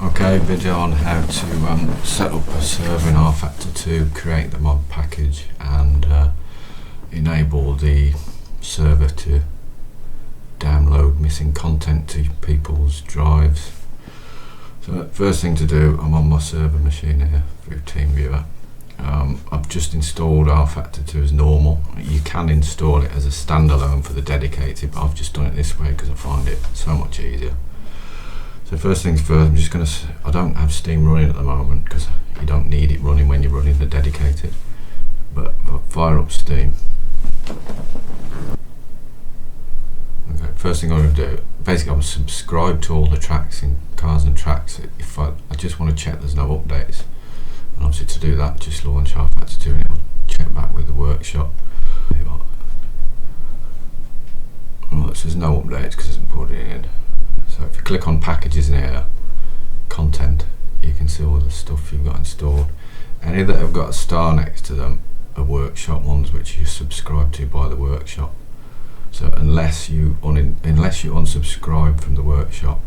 Okay, video on how to set up a server in rFactor2, create the mod package and enable the server to download missing content to people's drives. So first thing to do, I'm on my server machine here through TeamViewer. I've just installed rFactor2 as normal. You can install it as a standalone for the dedicated, but I've just done it this way because I find it so much easier. So first things first, I'm just going to, I don't have Steam running at the moment because you don't need it running when you're running the dedicated, but I'll fire up Steam. Okay, first thing I'm going to do, basically I'm subscribed to all the tracks in Cars and Tracks. If I just want to check there's no updates, and obviously to do that just launch rFactor2 and it will check back with the workshop. Well, so there's no updates because it hasn't put it in. So if you click on packages in here, content, you can see all the stuff you've got installed. Any that have got a star next to them are workshop ones which you subscribe to by the workshop. So unless you unsubscribe from the workshop,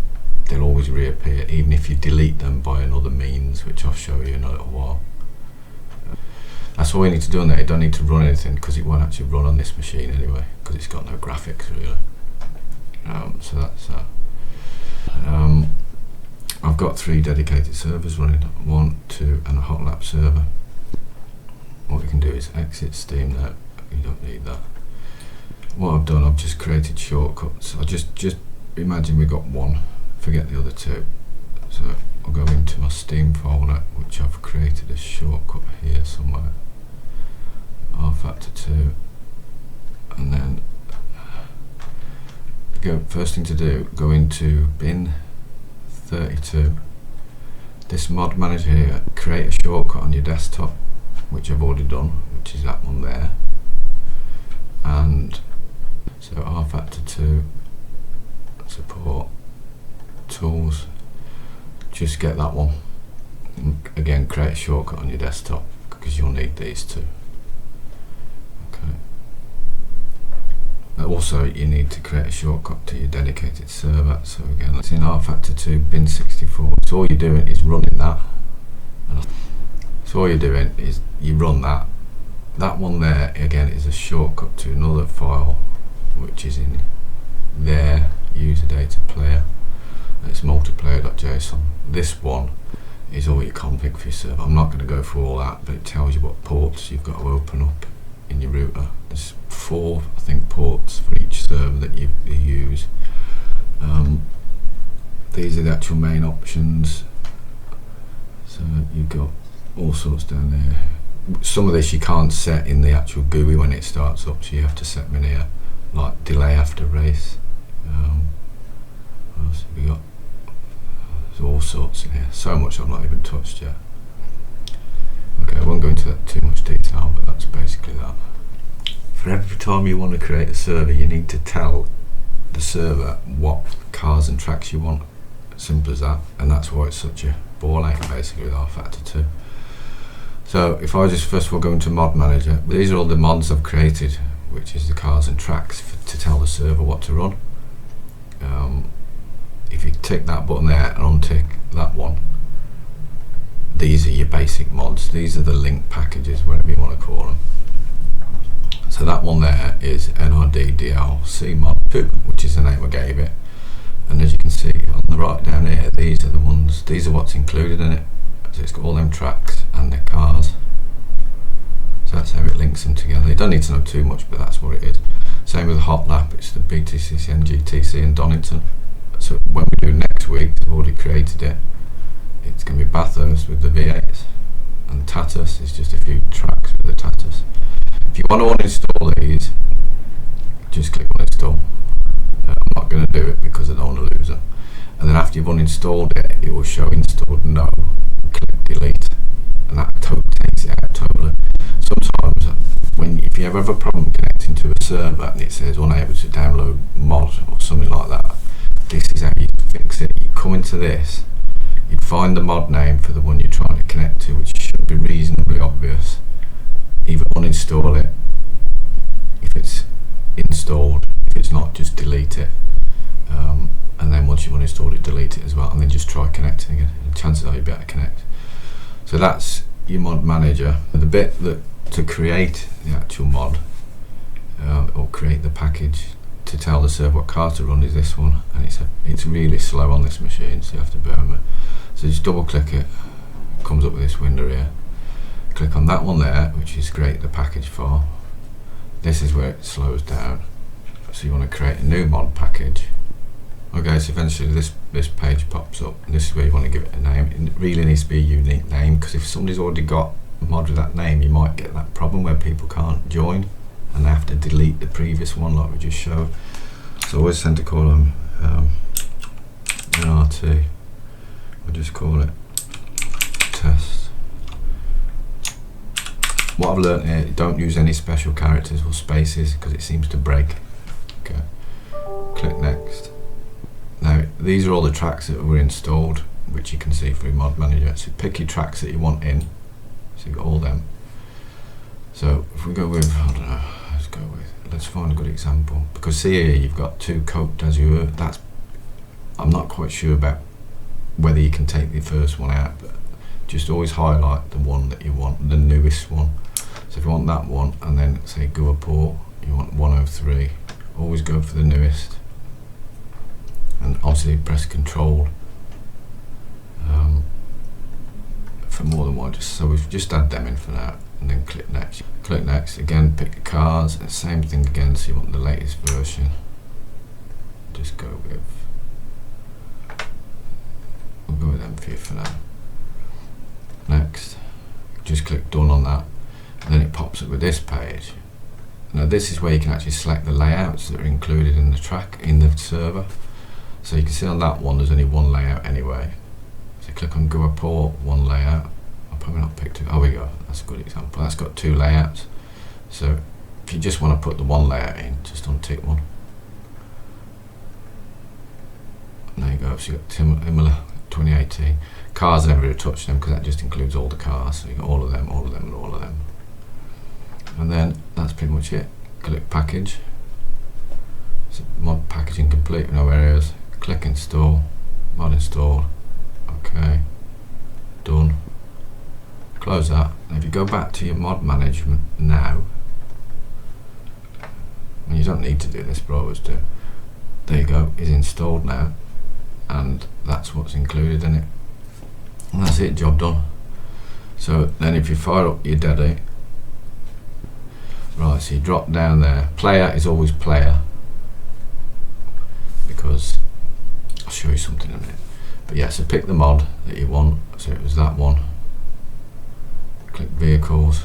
they'll always reappear, even if you delete them by another means, which I'll show you in a little while. That's all you need to do on there. You don't need to run anything because it won't actually run on this machine anyway, because it's got no graphics really. So that's that. I've got 3 dedicated servers running, 1, 2 and a hot lap server. What you can do is exit Steam now, you don't need that. What I've done, I've just created shortcuts. I just imagine we've got 1, forget the other 2. So I'll go into my Steam folder, which I've created a shortcut here somewhere, rFactor2, and then first thing to do, go into bin 32, this mod manager here, create a shortcut on your desktop, which I've already done, which is that one there. And so rFactor2 support tools, just get that one. And again, create a shortcut on your desktop because you'll need these two. Okay. Also, you need to create a shortcut to your dedicated server. So again, it's in rFactor2 bin 64. So all you're doing is running that. So all you're doing is you run that. That one there again is a shortcut to another file, which is in their user data player. It's multiplayer.json. This one is all your config for your server. I'm not going to go through all that, but it tells you what ports you've got to open up in your router. There's 4, I think, ports for each server that you use. These are the actual main options. So you've got all sorts down there. Some of this you can't set in the actual GUI when it starts up, so you have to set them in here, like delay after race. What else have we got? There's all sorts in here. So much I've not even touched yet. Okay, I won't go into that too much detail, but that's basically that. For every time you want to create a server, you need to tell the server what cars and tracks you want. Simple as that, and that's why it's such a ball ache basically with rFactor2. So if I just first of all go into mod manager, these are all the mods I've created, which is the cars and tracks to tell the server what to run. If you tick that button there and untick that one, these are your basic mods. These are the link packages, whatever you want to call them. So that one there is nrddlc mod 2, which is the name I gave it. And as you can see on the right down here, these are the ones, these are what's included in it. So it's got all them tracks and the cars. So that's how it links them together. You don't need to know too much, but that's what it is. Same with the hot lap, it's the BTCC, GTC and Donington. So when we do next week, I've already created it. It's going to be Bathurst with the V8s, and Tatus is just a few tracks with the Tatus. If you want to uninstall these, just click on install. I'm not going to do it because I don't want to lose them. And then after you've uninstalled it, it will show installed no. Click delete, and that takes it out totally. Sometimes, if you ever have a problem connecting to a server and it says unable to download mod or something like that, this is how you fix it. You come into this, you'd find the mod name for the one you're trying to connect to, which should be reasonably obvious. Either uninstall it if it's installed, if it's not, just delete it, and then once you've uninstalled it, delete it as well, and then just try connecting again, and chances are you'll be able to connect. So that's your mod manager. The bit that to create the actual mod or create the package to tell the server what car to run is this one, and it's really slow on this machine, so you have to bear with me. So just double click it, comes up with this window here. Click on that one there, which is create the package file. This is where it slows down. So you want to create a new mod package. Okay, so eventually this page pops up, and this is where you want to give it a name. It really needs to be a unique name, because if somebody's already got a mod with that name, you might get that problem where people can't join and they have to delete the previous one like we just showed. So I always tend to call them NRT. We'll just call it test. What I've learnt here, don't use any special characters or spaces because it seems to break. Okay, click next. Now these are all the tracks that were installed, which you can see through Mod Manager. So pick your tracks that you want in. So you've got all them. So if we go with, I don't know, let's find a good example. Because see here, you've got 2 Côte d'Azur. I'm not quite sure about whether you can take the first one out, but just always highlight the one that you want, the newest one. So if you want that one, and then say Guapore, you want 103, always go for the newest. And obviously press Control for more than one. So we've just add them in for now, and then click next. Click next, again pick the cars, and same thing again, so you want the latest version. Just go with, we'll go with M4 for now. Next, just click done on that, and then it pops up with this page. Now this is where you can actually select the layouts that are included in the track in the server. So you can see on that one there's only one layout anyway. So click on Guapore, one layout. I'll probably not pick two. Oh, we go. That's a good example. That's got 2 layouts. So if you just want to put the one layout in, just untick one. And there you go. So you got Imola 2018. Cars, I never really touched them because that just includes all the cars. So you got all of them, all of them, and all of them. And then that's pretty much it. Click package. So mod packaging complete with no errors. Click install. Mod installed. Okay. Done. Close that. And if you go back to your mod management now, and you don't need to do this, but I always do. There you go. It's installed now, and that's what's included in it. And that's it, job done. So then if you fire up your Daddy, right, so you drop down there. Player is always player, because I'll show you something in a minute. But yeah, so pick the mod that you want. So it was that one. Click vehicles.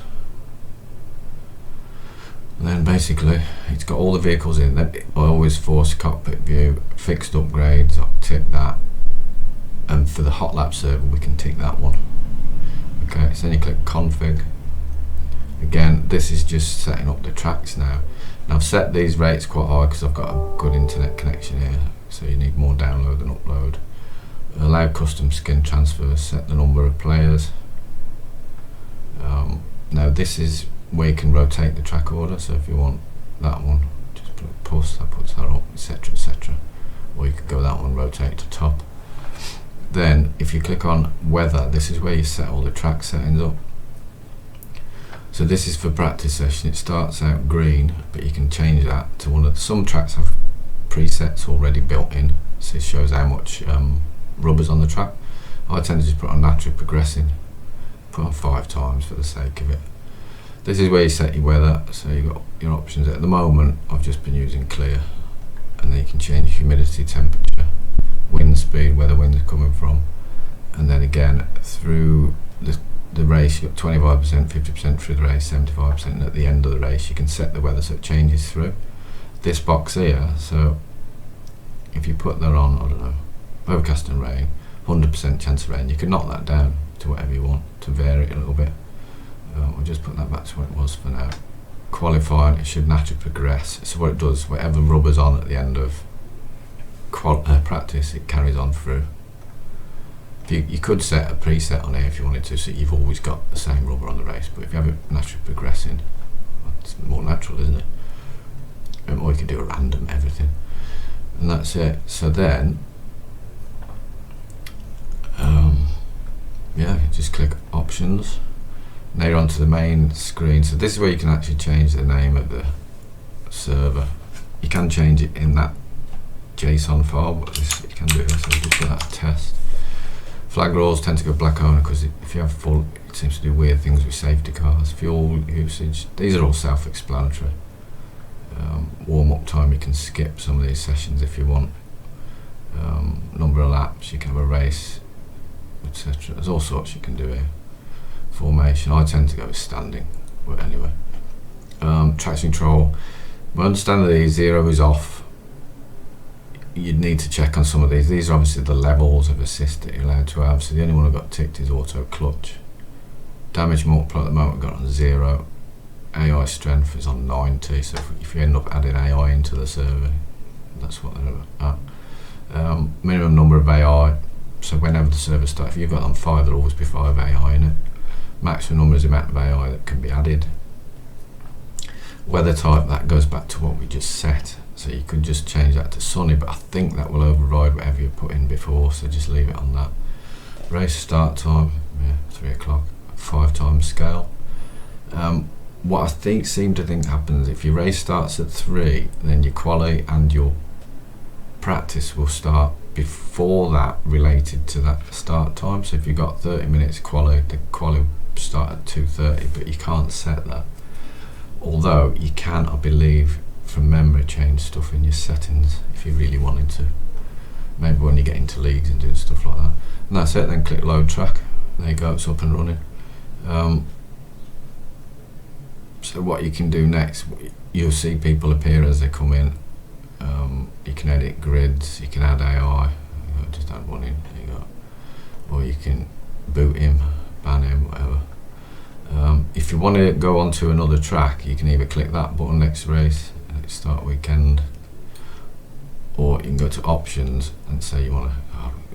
And then basically it's got all the vehicles in. Then I always force cockpit view, fixed upgrades, I'll tick that. And for the hot lap server we can tick that one. Okay, so then you click config. Again, this is just setting up the tracks now. Now I've set these rates quite high because I've got a good internet connection here, so you need more download than upload. Allow custom skin transfers, set the number of players. Now this is where you can rotate the track order, so if you want that one, just put a plus, that puts that up, etc, etc. Or you could go that one, rotate to top. Then if you click on weather, this is where you set all the track settings up. So this is for practice session. It starts out green, but you can change that to one of some tracks have presets already built in, so it shows how much rubber's on the track. I tend to just put on naturally progressing, put on 5 times for the sake of it. This is where you set your weather, so you've got your options. At the moment I've just been using clear, and then you can change humidity, temperature, wind speed, where the wind's coming from, and then again through the race you've got 25%, 50% through the race, 75%, and at the end of the race you can set the weather so it changes through this box here. So if you put that on, I don't know, overcast and rain, 100% chance of rain, you can knock that down to whatever you want to vary it a little bit. We'll just put that back to what it was for now. Qualifying, it should naturally progress. So what it does, whatever rubber's on at the end of practice, it carries on through. You could set a preset on here if you wanted to, so you've always got the same rubber on the race, but if you have it naturally progressing, it's more natural, isn't it? Or you can do a random everything, and that's it. So then options. Now you're onto the main screen. So this is where you can actually change the name of the server. You can change it in that JSON file, but this you can do it here. So just get that test. Flag rows tend to go black only because if you have full, it seems to do weird things with safety cars. Fuel usage, these are all self-explanatory. Warm-up time, you can skip some of these sessions if you want. Number of laps, you can have a race, etc. There's all sorts you can do here. Formation, I tend to go with standing, but anyway. Traction control, my understanding of these, 0 is off. You'd need to check on some of these. These are obviously the levels of assist that you're allowed to have. So the only one I've got ticked is auto clutch. Damage multiplier at the moment I've got on 0. AI strength is on 90. So if you end up adding AI into the server, that's what they're at. Minimum number of AI. So whenever the server starts, if you've got on 5, there'll always be 5 AI in it. Maximum number is the amount of AI that can be added. Weather type, that goes back to what we just set. So you could just change that to sunny, but I think that will override whatever you put in before, so just leave it on that. Race start time, 3 o'clock, 5 times scale. What I seem to think happens, if your race starts at 3, then your quali and your practice will start before that, related to that start time. So if you've got 30 minutes quali, the quali will start at 2:30, but you can't set that. Although you can, I believe, from memory, change stuff in your settings if you really wanted to. Maybe when you get into leagues and doing stuff like that. And that's it, then click load track. There you go, it's up and running. So what you can do next, you'll see people appear as they come in. You can edit grids, you can add AI, just add one in, there you go. Or you can boot him, ban him, whatever. If you want to go on to another track, you can either click that button, next race, and start weekend, or you can go to options and say you want to,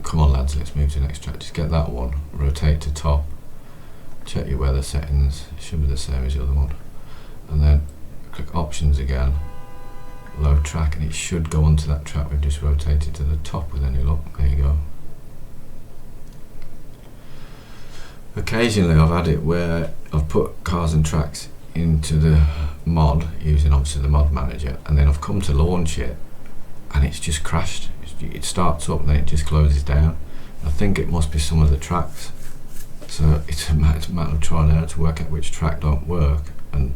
come on lads, let's move to the next track. Just get that one, rotate to top, check your weather settings, it should be the same as the other one, and then click options again, load track, and it should go onto that track we've just rotated to the top with any luck. There you go. Occasionally I've had it where I've put cars and tracks into the mod using obviously the mod manager, and then I've come to launch it and it's just crashed. It starts up and then it just closes down. I think it must be some of the tracks, so it's a matter of trying out to work out which track don't work and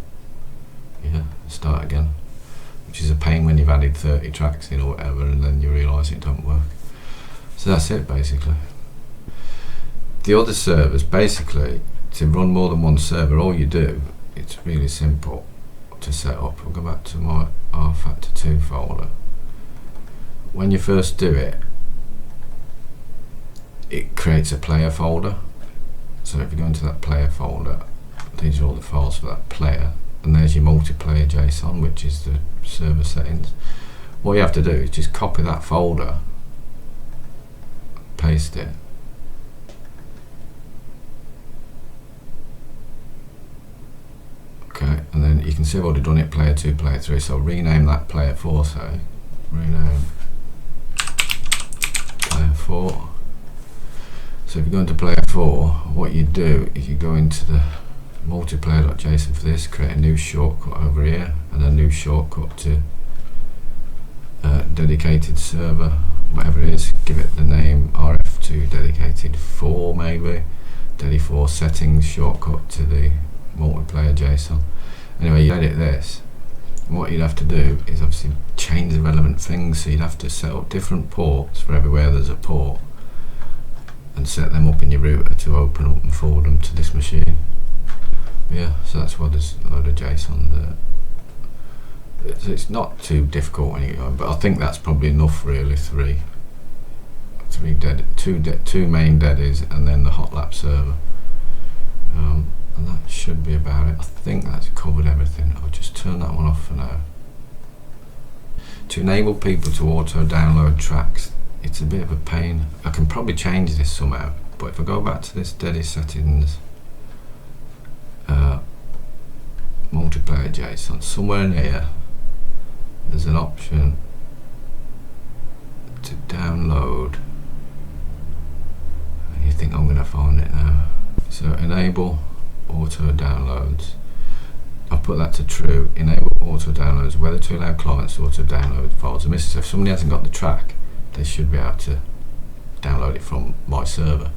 start again, which is a pain when you've added 30 tracks in or whatever and then you realise it don't work. So that's it basically. The other servers, basically, to run more than one server, all you do, it's really simple to set up. I'll go back to my rFactor2 folder. When you first do it, it creates a player folder. So if you go into that player folder, these are all the files for that player, and there's your multiplayer JSON, which is the server settings. What you have to do is just copy that folder, paste it, okay, and then you can see I've already done it, player 2, player 3, so I'll rename that player 4, say, rename player 4. So if you go into player 4, what you do is you go into the multiplayer.json for this, create a new shortcut over here, and a new shortcut to dedicated server, whatever it is, give it the name rF2 dedicated 4 maybe, dedi4 settings shortcut to the multiplayer JSON. Anyway, you edit this. What you'd have to do is obviously change the relevant things, so you'd have to set up different ports for everywhere there's a port and set them up in your router to open up and forward them to this machine. Yeah, so that's why there's a load of JSON there. It's not too difficult when you get going, but I think that's probably enough really. Two main deadies and then the hot lap server. And that should be about it. I think that's covered everything. I'll just turn that one off for now. To enable people to auto download tracks, it's a bit of a pain. I can probably change this somehow, but if I go back to this dedi settings, multiplayer JSON, somewhere in here there's an option to download, and you think I'm going to find it now. So enable auto downloads. I've put that to true. Enable auto downloads, whether to allow clients to auto download files and messages. So if somebody hasn't got the track, they should be able to download it from my server.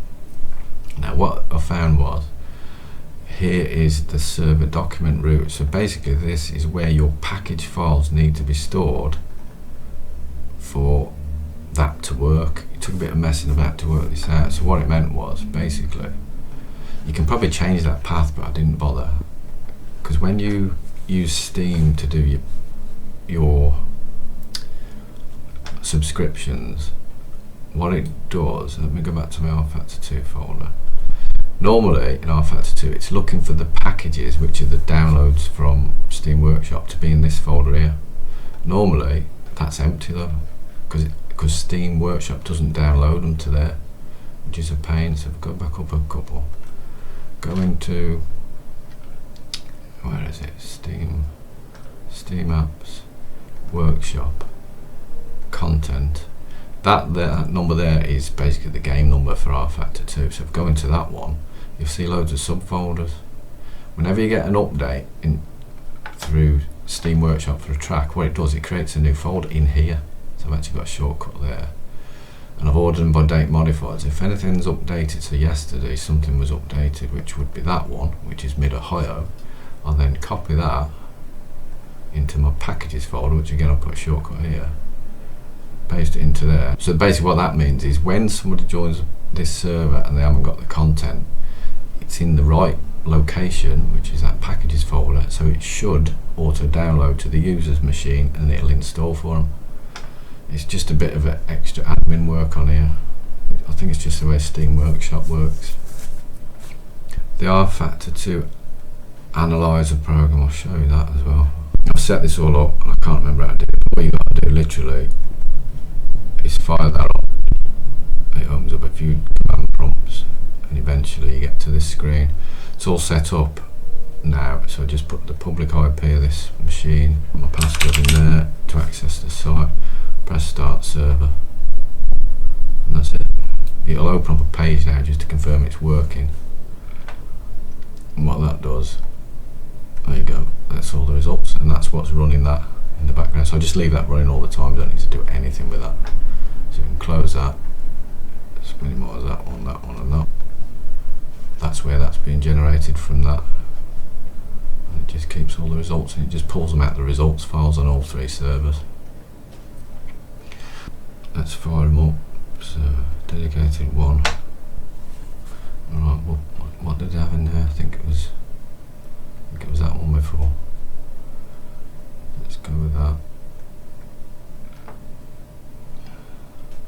Now what I found was, here is the server document route. So basically this is where your package files need to be stored for that to work. It took a bit of messing about to work this out. So what it meant was, basically, you can probably change that path, but I didn't bother, because when you use Steam to do your subscriptions, what it does, let me go back to my rFactor2 folder. Normally in rFactor2 it's looking for the packages, which are the downloads from Steam Workshop, to be in this folder here. Normally that's empty though, because Steam Workshop doesn't download them to there, which is a pain. So if we go back up a couple, go into, where is it, Steam Apps, Workshop, Content. That number there is basically the game number for rFactor2. So if we go into that one, you'll see loads of subfolders. Whenever you get an update through Steam Workshop for a track, what it does, it creates a new folder in here. So I've actually got a shortcut there, and I've ordered them by date modified. So if anything's updated, so yesterday something was updated, which would be that one, which is mid-Ohio, I'll then copy that into my packages folder, which again I'll put a shortcut here, paste it into there. So basically what that means is when somebody joins this server and they haven't got the content, it's in the right location, which is that packages folder, so it should auto download to the user's machine and it'll install for them. It's just a bit of extra admin work on here. I think it's just the way Steam Workshop works. The rFactor2 Analyser program, I'll show you that as well. I've set this all up and I can't remember how to do it. What you got to do literally is fire that up. It opens up a few command prompts and eventually you get to this screen. It's all set up now, so I just put the public IP of this machine, put my password in there to access the site, press start server, and that's it. It'll open up a page now just to confirm it's working. And what that does, there you go, that's all the results, and that's what's running that in the background. So I just leave that running all the time, don't need to do anything with that. So you can close that, just minimize that one and that. That's where that's being generated from that. And it just keeps all the results and it just pulls them out the results files on all three servers. Let's fire them up. So dedicated one. Alright, what did I have in there? I think it was that one before. Let's go with that.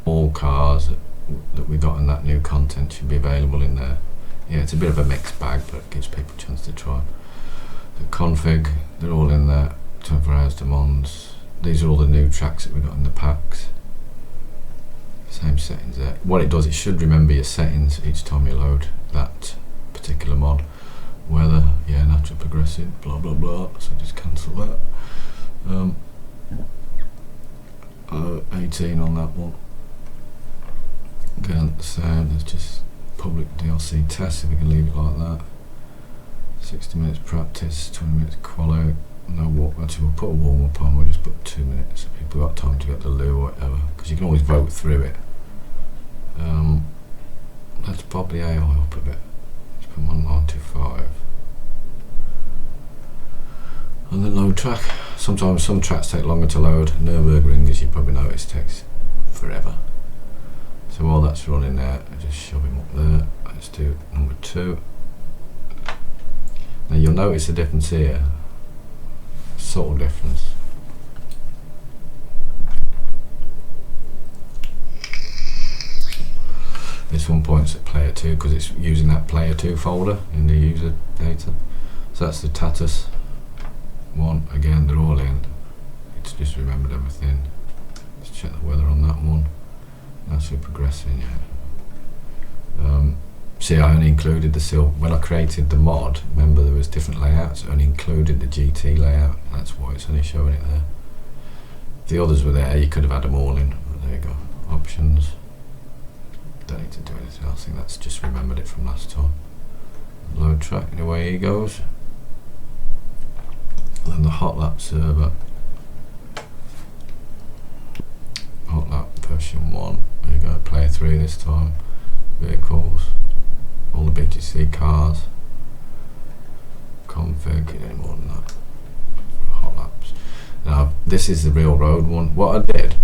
All cars that we got in that new content should be available in there. Yeah, it's a bit of a mixed bag, but it gives people a chance to try. The config, they're all in there. 24 hours demands. These are all the new tracks that we got in the packs. Same settings there. What it does, it should remember your settings each time you load that particular mod. Weather, yeah, natural progressive, blah blah blah. So just cancel that. 18 on that one. Again, the sound is just public DLC test, if we can leave it like that. 60 minutes practice, 20 minutes quality. No walk, actually we'll put a warm up on, we'll just put 2 minutes so people got time to get the loo or whatever, because you can always vote through it. Let's pop the AI up a bit. Let's put 195. And then load track. Sometimes some tracks take longer to load. Nürburgring, as you probably noticed, takes forever. So while that's running there, I just shove him up there. Let's do number 2. Now you'll notice the difference here. Subtle difference. This one points at player 2 because it's using that player 2 folder in the user data. So that's the Tatus one. Again, they're all in. It's just remembered everything. Let's check the weather on that one. That's progressing, yeah. See, I only included the silver when I created the mod. Remember, there was different layouts. I only included the GT layout. That's why it's only showing it there. If the others were there, you could have had them all in. But there you go. Options. Don't need to do anything else. I think that's just remembered it from last time. load track, and away he goes. And then the hot lap server, hot lap version 1, there you go, player 3 this time, vehicles, all the BTC cars, config, any more than that, hot laps. Now this is the real road one. What I did,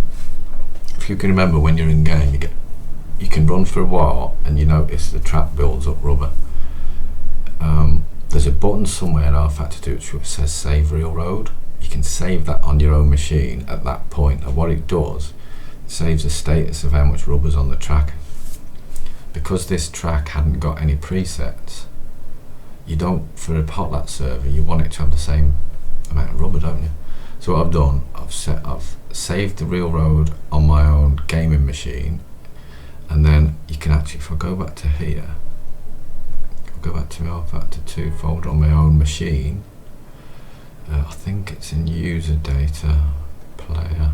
if you can remember, when you're in game, you can run for a while and you notice the track builds up rubber. There's a button somewhere in rFactor2 which says save real road. You can save that on your own machine at that point, and what it does, it saves the status of how much rubber's on the track. Because this track hadn't got any presets, you don't, for a hot lap server, you want it to have the same amount of rubber, don't you? So what I've done, I've saved the real road on my own gaming machine, and then you can actually, if I go back to here, I'll go back to my rFactor2 folder on my own machine. I think it's in user data, player,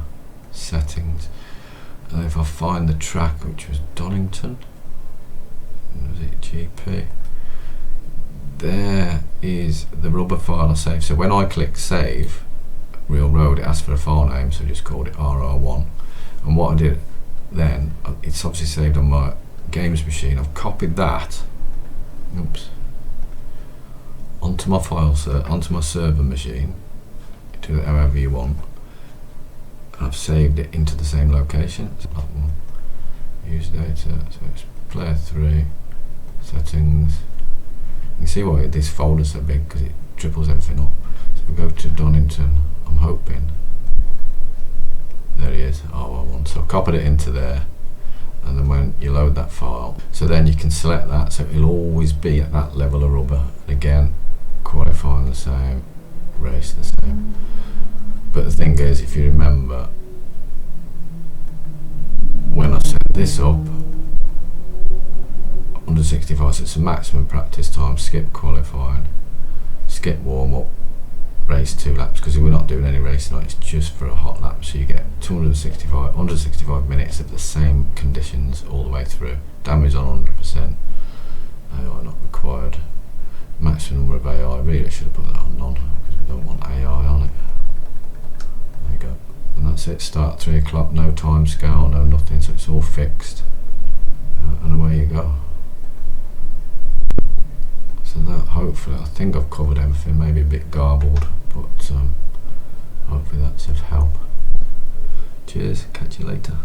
settings, and if I find the track, which was Donington, was it GP? There is the rubber file I saved. So when I click save real road, it asks for a file name, so I just called it RR1. And what I did then, it's obviously saved on my games machine. I've copied that, oops, onto my onto my server machine. Do it however you want. And I've saved it into the same location. So that one, use data. So it's player 3, settings. You can see why this folder's so big, because it triples everything up. So if we go to Donington, I'm hoping, there he is, RR1. So I've copied it into there, and then when you load that file, so then you can select that, so it'll always be at that level of rubber. And again, qualifying the same, race the same. But the thing is, if you remember, when I set this up, 165, so it's a maximum practice time, skip qualifying, skip warm up, race 2 laps, because we're not doing any racing, it's just for a hot lap. So you get 165 minutes of the same conditions all the way through. Damage on 100%, AI not required, maximum number of AI, really should have put that on none, because we don't want AI on it. There you go, and that's it. Start 3 o'clock, no time scale, no nothing, so it's all fixed, and away you go. So that, hopefully, I think I've covered everything, maybe a bit garbled, but hopefully that's of help. Cheers, catch you later.